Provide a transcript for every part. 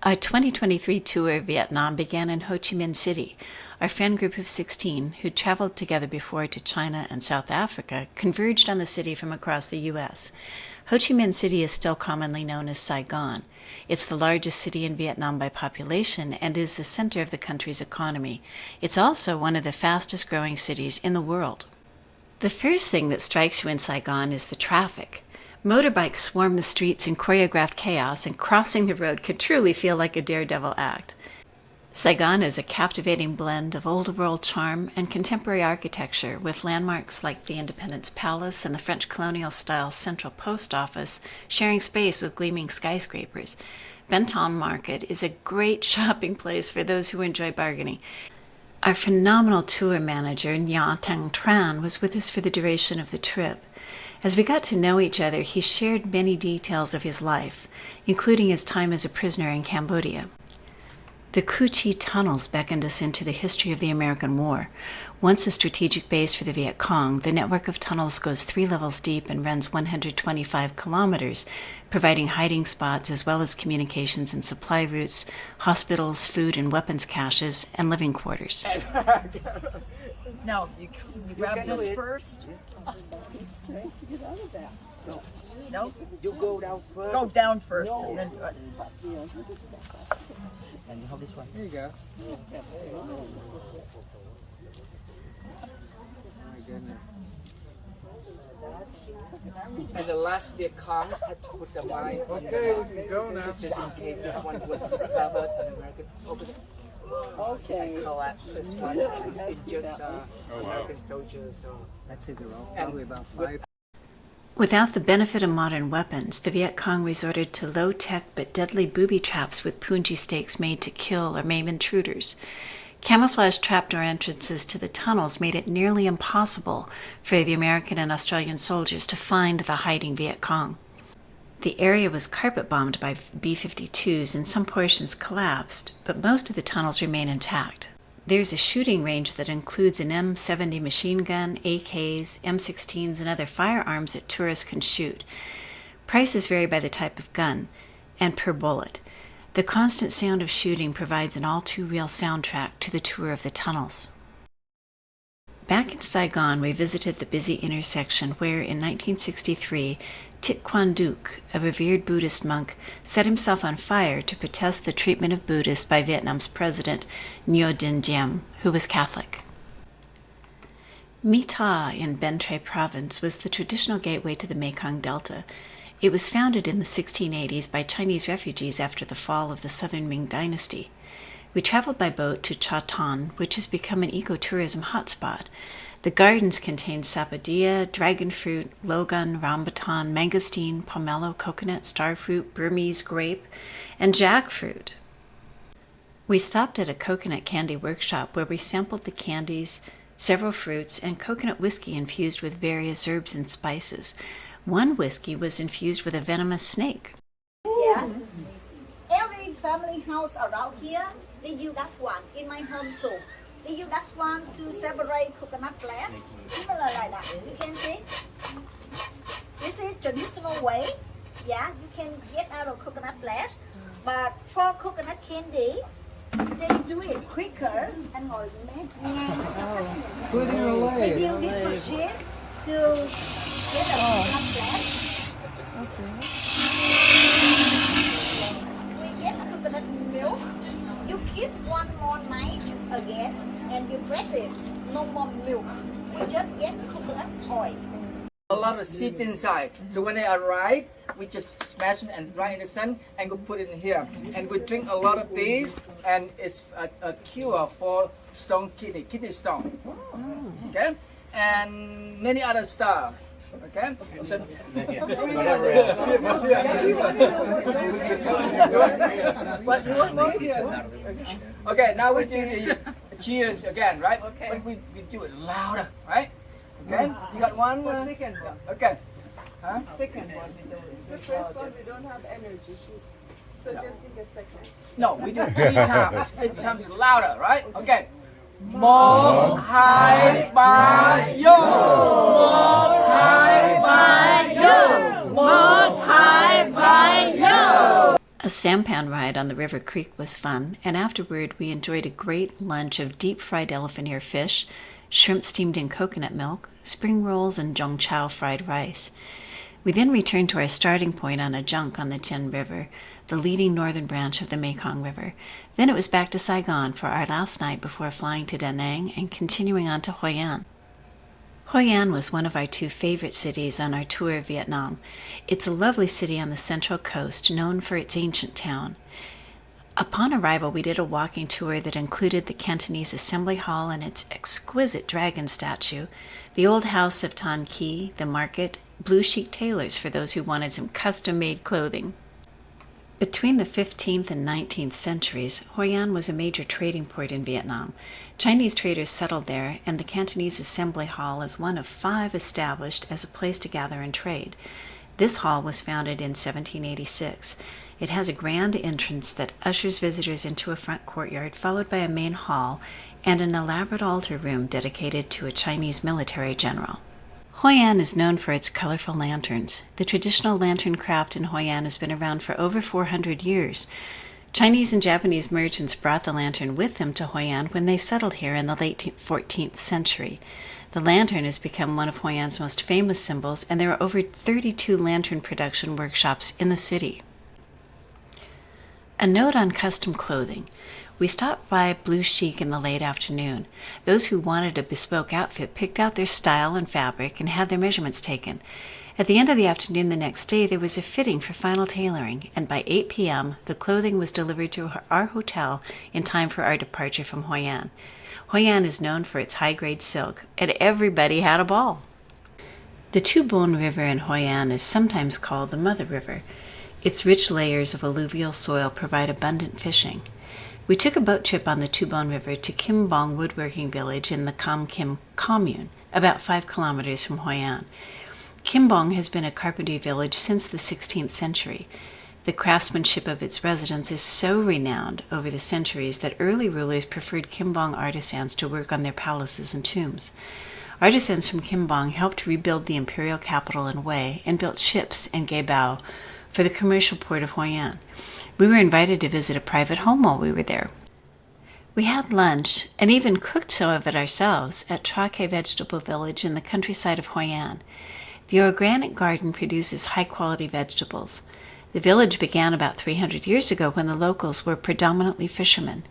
Our 2023 tour of Vietnam began in Ho Chi Minh City. Our friend group of 16, who'd traveled together before to China and South Africa, converged on the city from across the U.S. Ho Chi Minh City is still commonly known as Saigon. It's the largest city in Vietnam by population and is the center of the country's economy. It's also one of the fastest growing cities in the world. The first thing that strikes you in Saigon is the traffic. Motorbikes swarm the streets in choreographed chaos, and crossing the road can truly feel like a daredevil act. Saigon is a captivating blend of old-world charm and contemporary architecture, with landmarks like the Independence Palace and the French colonial-style Central Post Office sharing space with gleaming skyscrapers. Ben Thanh Market is a great shopping place for those who enjoy bargaining. Our phenomenal tour manager, Nha Tang Tran, was with us for the duration of the trip. As we got to know each other, he shared many details of his life, including his time as a prisoner in Cambodia. The Cu Chi tunnels beckoned us into the history of the American War. Once a strategic base for the Viet Cong, the network of tunnels goes 3 levels deep and runs 125 kilometers, providing hiding spots as well as communications and supply routes, hospitals, food and weapons caches, and living quarters. No, you grab this first. Get out of that. No, You go down first. go down first. No. And then, And you hold this one. There you go. My goodness. And the last Viet Congs had to put the mine on Okay, the we can go now. just in case this one was discovered and American Okay. collapsed this one and just American soldiers. So I'd say they're all probably about 5. Without the benefit of modern weapons, the Viet Cong resorted to low-tech but deadly booby traps with punji stakes made to kill or maim intruders. Camouflaged trapdoor entrances to the tunnels made it nearly impossible for the American and Australian soldiers to find the hiding Viet Cong. The area was carpet-bombed by B-52s and some portions collapsed, but most of the tunnels remain intact. There's a shooting range that includes an M70 machine gun, AKs, M16s, and other firearms that tourists can shoot. Prices vary by the type of gun and per bullet. The constant sound of shooting provides an all-too-real soundtrack to the tour of the tunnels. Back in Saigon, we visited the busy intersection where, in 1963, Thich Quang Duc, a revered Buddhist monk, set himself on fire to protest the treatment of Buddhists by Vietnam's president, Ngo Dinh Diem, who was Catholic. My Ta in Ben Tre province was the traditional gateway to the Mekong Delta. It was founded in the 1680s by Chinese refugees after the fall of the Southern Ming Dynasty. We traveled by boat to Cha Tan, which has become an ecotourism hotspot. The gardens contain sapodilla, dragon fruit, logan, rambutan, mangosteen, pomelo, coconut, starfruit, Burmese grape, and jackfruit. We stopped at a coconut candy workshop where we sampled the candies, several fruits, and coconut whiskey infused with various herbs and spices. One whiskey was infused with a venomous snake. Yes. Every family house around here, they use that one. In my home too. They use that one to separate coconut flesh. Similar like that. You can see. This is traditional way. Yeah, you can get out of coconut flesh. But for coconut candy, they do it quicker and more. Put it away. They use this machine to get the coconut flesh. We get coconut milk. You keep one more night again and you press it. No more milk. We just get coconut oil. a lot of seeds inside. So when they arrive, we just smash it and dry in the sun and we put it in here. And we drink a lot of these, and it's a cure for kidney stone. Okay, and many other stuff. Okay. So, what you want more? Okay. Now we do the cheers again, right? Okay. But we do it louder, right? Okay. You got one? Second one. Okay. Huh? Second one we do it. The first one we don't have energy. So just in the second. No, we do it 3 times. 3 times louder, right? Okay. Một hai ba vô. Một hai ba vô. Một hai ba vô. A A sampan ride on the River Creek was fun, and afterward we enjoyed a great lunch of deep-fried elephant ear fish, shrimp steamed in coconut milk, spring rolls, and zhongchao fried rice. We then returned to our starting point on a junk on the Chen River, the leading northern branch of the Mekong River. Then it was back to Saigon for our last night before flying to Da Nang and continuing on to Hoi An. Hoi An was one of our 2 favorite cities on our tour of Vietnam. It's a lovely city on the central coast, known for its ancient town. Upon arrival, we did a walking tour that included the Cantonese Assembly Hall and its exquisite dragon statue, the old house of Tan Ki, the market, blue chic tailors for those who wanted some custom-made clothing. Between the 15th and 19th centuries, Hoi An was a major trading port in Vietnam. Chinese traders settled there, and the Cantonese Assembly Hall is one of 5 established as a place to gather and trade. This hall was founded in 1786. It has a grand entrance that ushers visitors into a front courtyard, followed by a main hall and an elaborate altar room dedicated to a Chinese military general. Hoi An is known for its colorful lanterns. The traditional lantern craft in Hoi An has been around for over 400 years. Chinese and Japanese merchants brought the lantern with them to Hoi An when they settled here in the late 14th century. The lantern has become one of Hoi An's most famous symbols, and there are over 32 lantern production workshops in the city. A note on custom clothing. We stopped by Blue Chic in the late afternoon. Those who wanted a bespoke outfit picked out their style and fabric and had their measurements taken. At the end of the afternoon the next day, there was a fitting for final tailoring, and by 8 p.m., the clothing was delivered to our hotel in time for our departure from Hoi An. Hoi An is known for its high-grade silk, and everybody had a ball. The Tu Bon River in Hoi An is sometimes called the Mother River. Its rich layers of alluvial soil provide abundant fishing. We took a boat trip on the Tu Bon River to Kim Bong Woodworking Village in the Kam Kim Commune, about 5 kilometers from Hoi An. Kim Bong has been a carpentry village since the 16th century. The craftsmanship of its residents is so renowned over the centuries that early rulers preferred Kim Bong artisans to work on their palaces and tombs. Artisans from Kim Bong helped rebuild the imperial capital in Hue and built ships and gaebao for the commercial port of Hoi An. We were invited to visit a private home while we were there. We had lunch and even cooked some of it ourselves at Tra Ke Vegetable Village in the countryside of Hoi An. The organic garden produces high-quality vegetables. The village began about 300 years ago when the locals were predominantly fishermen.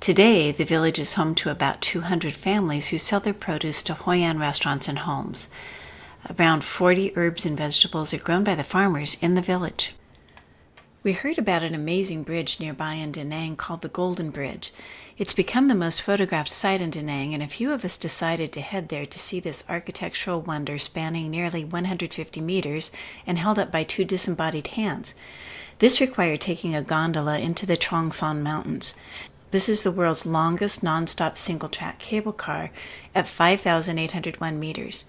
Today, the village is home to about 200 families who sell their produce to Hoi An restaurants and homes. Around 40 herbs and vegetables are grown by the farmers in the village. We heard about an amazing bridge nearby in Da Nang called the Golden Bridge. It's become the most photographed site in Da Nang, and a few of us decided to head there to see this architectural wonder spanning nearly 150 meters and held up by 2 disembodied hands. This required taking a gondola into the Trong Son Mountains. This is the world's longest non-stop single-track cable car at 5,801 meters.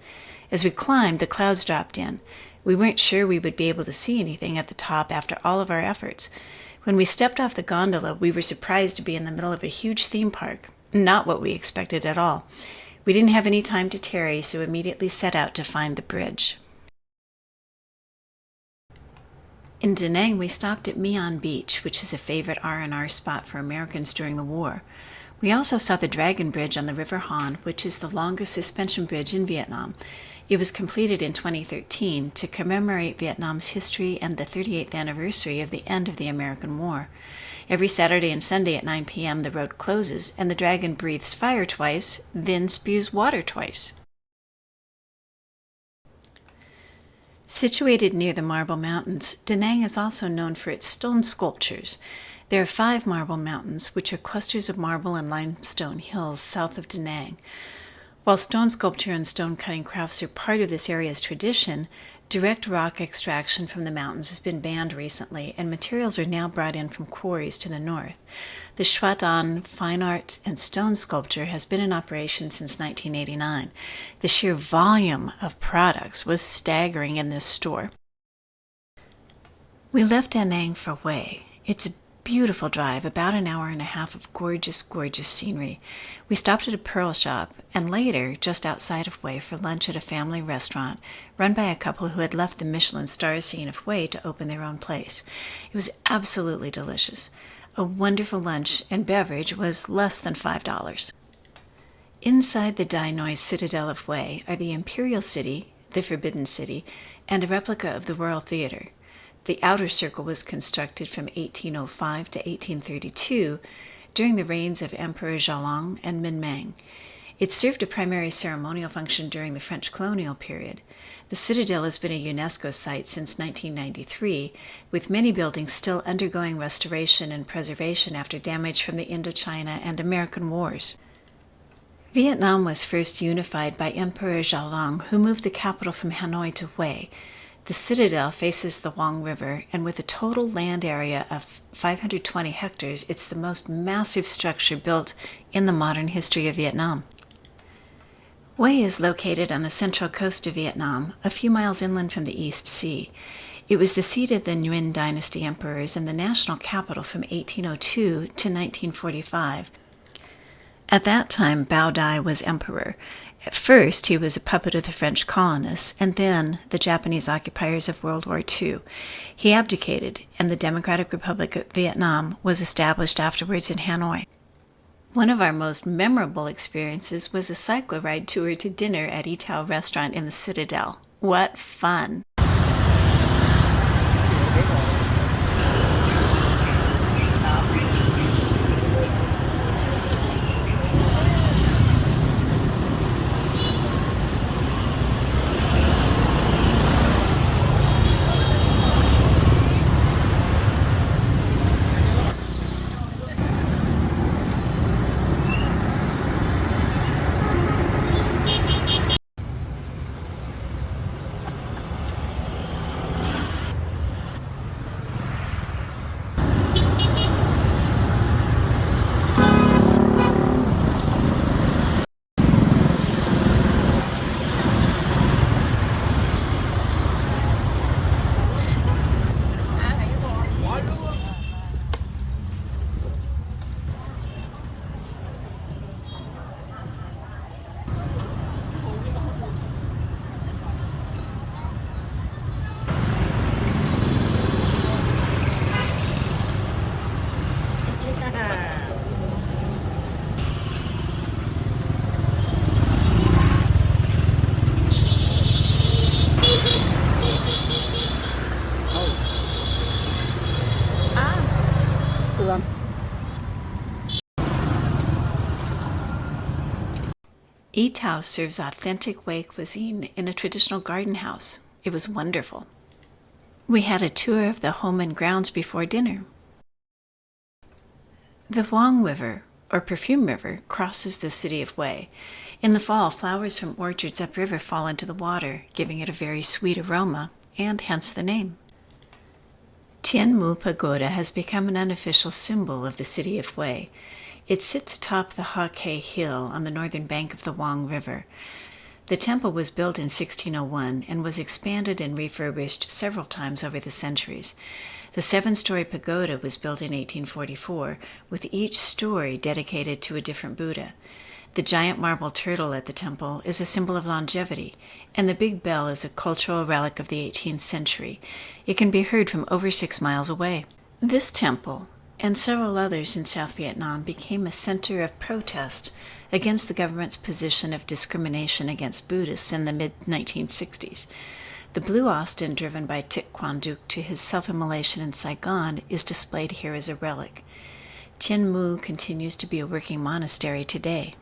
As we climbed, the clouds dropped in. We weren't sure we would be able to see anything at the top after all of our efforts. When we stepped off the gondola, we were surprised to be in the middle of a huge theme park. Not what we expected at all. We didn't have any time to tarry, so immediately set out to find the bridge. In Da Nang, we stopped at My An Beach, which is a favorite R&R spot for Americans during the war. We also saw the Dragon Bridge on the River Han, which is the longest suspension bridge in Vietnam. It was completed in 2013 to commemorate Vietnam's history and the 38th anniversary of the end of the American War. Every Saturday and Sunday at 9 p.m. the road closes and the dragon breathes fire twice, then spews water twice. Situated near the Marble Mountains, Da Nang is also known for its stone sculptures. There are 5 marble mountains, which are clusters of marble and limestone hills south of Da Nang. While stone sculpture and stone cutting crafts are part of this area's tradition, direct rock extraction from the mountains has been banned recently, and materials are now brought in from quarries to the north. The Shuat An Fine Arts and Stone Sculpture has been in operation since 1989. The sheer volume of products was staggering in this store. We left Da Nang for Hue. It's a beautiful drive, about an hour and a half of gorgeous, gorgeous scenery. We stopped at a pearl shop and later, just outside of Hue, for lunch at a family restaurant run by a couple who had left the Michelin star scene of Hue to open their own place. It was absolutely delicious. A wonderful lunch and beverage was less than $5. Inside the Dai Noi Citadel of Hue are the Imperial City, the Forbidden City, and a replica of the Royal Theatre. The outer circle was constructed from 1805 to 1832 during the reigns of Emperor Xiaolong and Min Mang. It served a primary ceremonial function during the French colonial period. The citadel has been a UNESCO site since 1993, with many buildings still undergoing restoration and preservation after damage from the Indochina and American Wars. Vietnam was first unified by Emperor Xiaolong, who moved the capital from Hanoi to Hue. The citadel faces the Hoang River, and with a total land area of 520 hectares, it's the most massive structure built in the modern history of Vietnam. Hue is located on the central coast of Vietnam, a few miles inland from the East Sea. It was the seat of the Nguyen dynasty emperors and the national capital from 1802 to 1945. At that time, Bao Dai was emperor. At first, he was a puppet of the French colonists, and then the Japanese occupiers of World War II. He abdicated, and the Democratic Republic of Vietnam was established afterwards in Hanoi. One of our most memorable experiences was a cycloride tour to dinner at Itao Restaurant in the Citadel. What fun! Itao serves authentic Hue cuisine in a traditional garden house. It was wonderful. We had a tour of the home and grounds before dinner. The Hoang River, or Perfume River, crosses the city of Hue. In the fall, flowers from orchards upriver fall into the water, giving it a very sweet aroma, and hence the name. Tien Mu Pagoda has become an unofficial symbol of the city of Hue. It sits atop the Ha Kei Hill on the northern bank of the Hoang River. The temple was built in 1601 and was expanded and refurbished several times over the centuries. The 7-story pagoda was built in 1844, with each story dedicated to a different Buddha. The giant marble turtle at the temple is a symbol of longevity, and the big bell is a cultural relic of the 18th century. It can be heard from over 6 miles away. This temple, and several others in South Vietnam, became a center of protest against the government's position of discrimination against Buddhists in the mid-1960s. The blue Austin driven by Thich Quang Duc to his self-immolation in Saigon is displayed here as a relic. Tien Mu continues to be a working monastery today.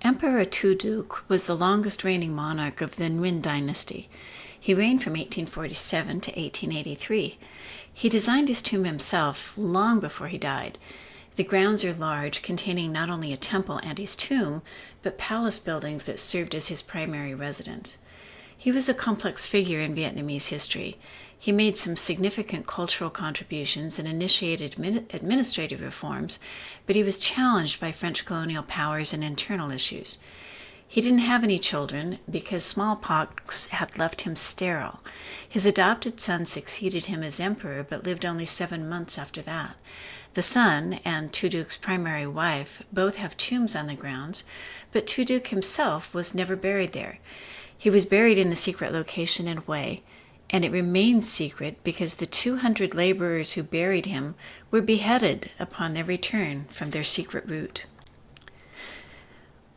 Emperor Tu Duc was the longest reigning monarch of the Nguyen dynasty. He reigned from 1847 to 1883. He designed his tomb himself long before he died. The grounds are large, containing not only a temple and his tomb, but palace buildings that served as his primary residence. He was a complex figure in Vietnamese history. He made some significant cultural contributions and initiated administrative reforms, but he was challenged by French colonial powers and internal issues. He didn't have any children because smallpox had left him sterile. His adopted son succeeded him as emperor but lived only 7 months after that. The son and Tuduk's primary wife both have tombs on the grounds, but Tuduk himself was never buried there. He was buried in a secret location in Hue, and it remained secret because the 200 laborers who buried him were beheaded upon their return from their secret route.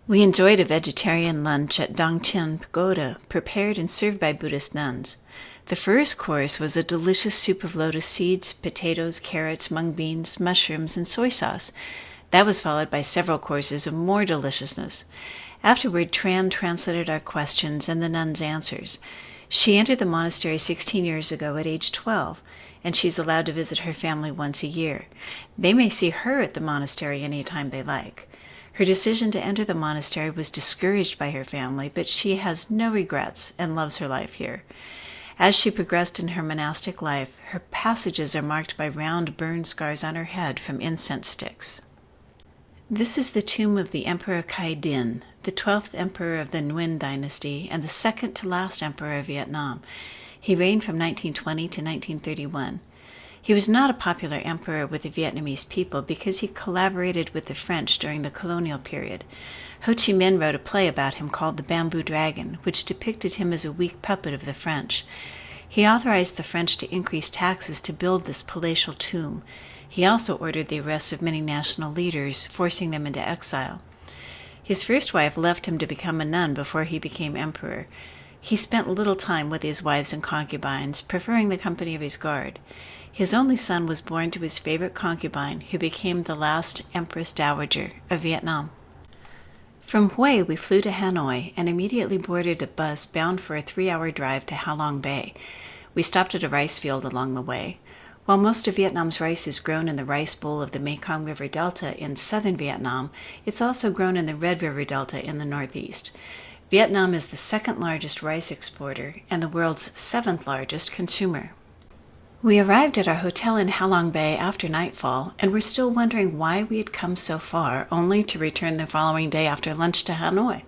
We enjoyed a vegetarian lunch at Dongchen Pagoda, prepared and served by Buddhist nuns. The first course was a delicious soup of lotus seeds, potatoes, carrots, mung beans, mushrooms, and soy sauce. That was followed by several courses of more deliciousness. Afterward, Tran translated our questions and the nuns' answers. She entered the monastery 16 years ago at age 12, and she's allowed to visit her family once a year. They may see her at the monastery any time they like. Her decision to enter the monastery was discouraged by her family, but she has no regrets and loves her life here. As she progressed in her monastic life, her passages are marked by round burn scars on her head from incense sticks. This is the tomb of the Emperor Khai Dinh, the 12th emperor of the Nguyen dynasty and the second to last emperor of Vietnam. He reigned from 1920 to 1931. He was not a popular emperor with the Vietnamese people because he collaborated with the French during the colonial period. Ho Chi Minh wrote a play about him called The Bamboo Dragon, which depicted him as a weak puppet of the French. He authorized the French to increase taxes to build this palatial tomb. He also ordered the arrest of many national leaders, forcing them into exile. His first wife left him to become a nun before he became emperor. He spent little time with his wives and concubines, preferring the company of his guard. His only son was born to his favorite concubine, who became the last Empress Dowager of Vietnam. From Hue, we flew to Hanoi and immediately boarded a bus bound for a 3-hour drive to Ha Long Bay. We stopped at a rice field along the way. While most of Vietnam's rice is grown in the rice bowl of the Mekong River Delta in southern Vietnam, it's also grown in the Red River Delta in the northeast. Vietnam is the second largest rice exporter and the world's 7th largest consumer. We arrived at our hotel in Ha Long Bay after nightfall and were still wondering why we had come so far, only to return the following day after lunch to Hanoi.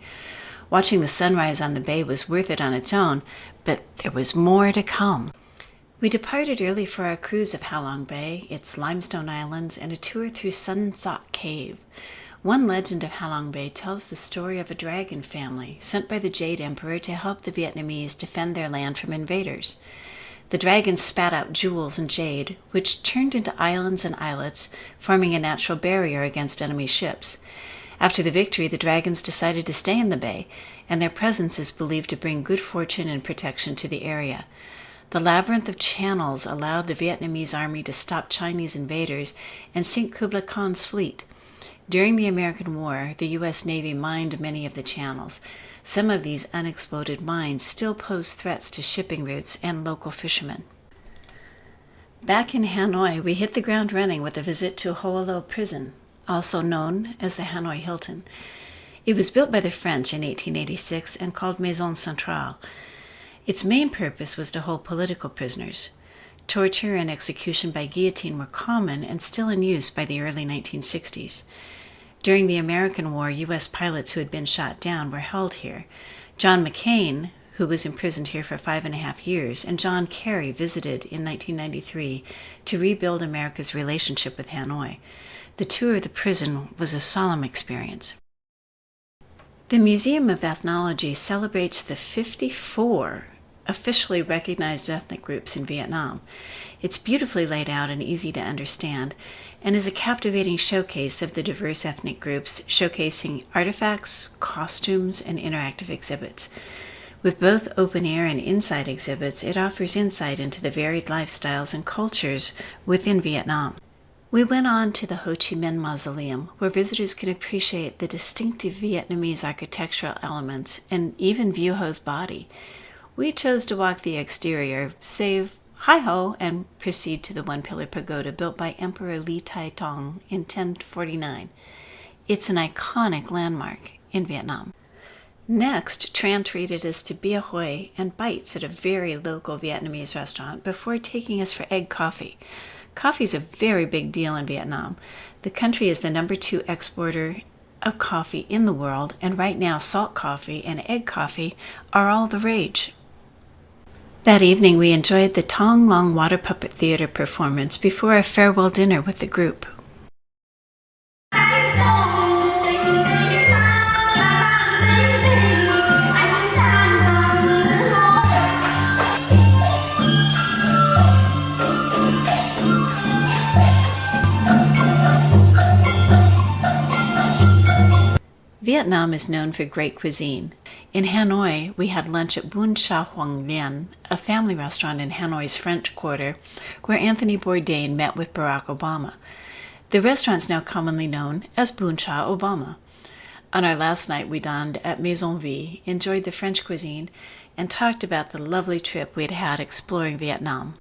Watching the sunrise on the bay was worth it on its own, but there was more to come. We departed early for our cruise of Ha Long Bay, its limestone islands, and a tour through Sun Sat Cave. One legend of Ha Long Bay tells the story of a dragon family sent by the Jade Emperor to help the Vietnamese defend their land from invaders. The dragons spat out jewels and jade, which turned into islands and islets, forming a natural barrier against enemy ships. After the victory, the dragons decided to stay in the bay, and their presence is believed to bring good fortune and protection to the area. The labyrinth of channels allowed the Vietnamese army to stop Chinese invaders and sink Kublai Khan's fleet. During the American War, the U.S. Navy mined many of the channels. Some of these unexploded mines still pose threats to shipping routes and local fishermen. Back in Hanoi, we hit the ground running with a visit to Ho Lo Prison, also known as the Hanoi Hilton. It was built by the French in 1886 and called Maison Centrale. Its main purpose was to hold political prisoners. Torture and execution by guillotine were common and still in use by the early 1960s. During the American War, U.S. pilots who had been shot down were held here. John McCain, who was imprisoned here for 5.5 years, and John Kerry visited in 1993 to rebuild America's relationship with Hanoi. The tour of the prison was a solemn experience. The Museum of Ethnology celebrates the 54 officially recognized ethnic groups in Vietnam. It's beautifully laid out and easy to understand, and is a captivating showcase of the diverse ethnic groups, showcasing artifacts, costumes, and interactive exhibits. With both open-air and inside exhibits, it offers insight into the varied lifestyles and cultures within Vietnam. We went on to the Ho Chi Minh Mausoleum, where visitors can appreciate the distinctive Vietnamese architectural elements and even view Ho's body. We chose to walk the exterior, save Hi-Ho, and proceed to the one-pillar pagoda built by Emperor Li Tai Tong in 1049. It's an iconic landmark in Vietnam. Next, Tran treated us to bia hoi and bites at a very local Vietnamese restaurant before taking us for egg coffee. Coffee is a very big deal in Vietnam. The country is the #2 exporter of coffee in the world, and right now salt coffee and egg coffee are all the rage. That evening we enjoyed the Tong Long Water Puppet Theater performance before a farewell dinner with the group. Vietnam is known for great cuisine. In Hanoi, we had lunch at Bún Chả Hoang Lien, a family restaurant in Hanoi's French Quarter, where Anthony Bourdain met with Barack Obama. The restaurant is now commonly known as Bún Chả Obama. On our last night, we dined at Maison Vie, enjoyed the French cuisine, and talked about the lovely trip we had had exploring Vietnam.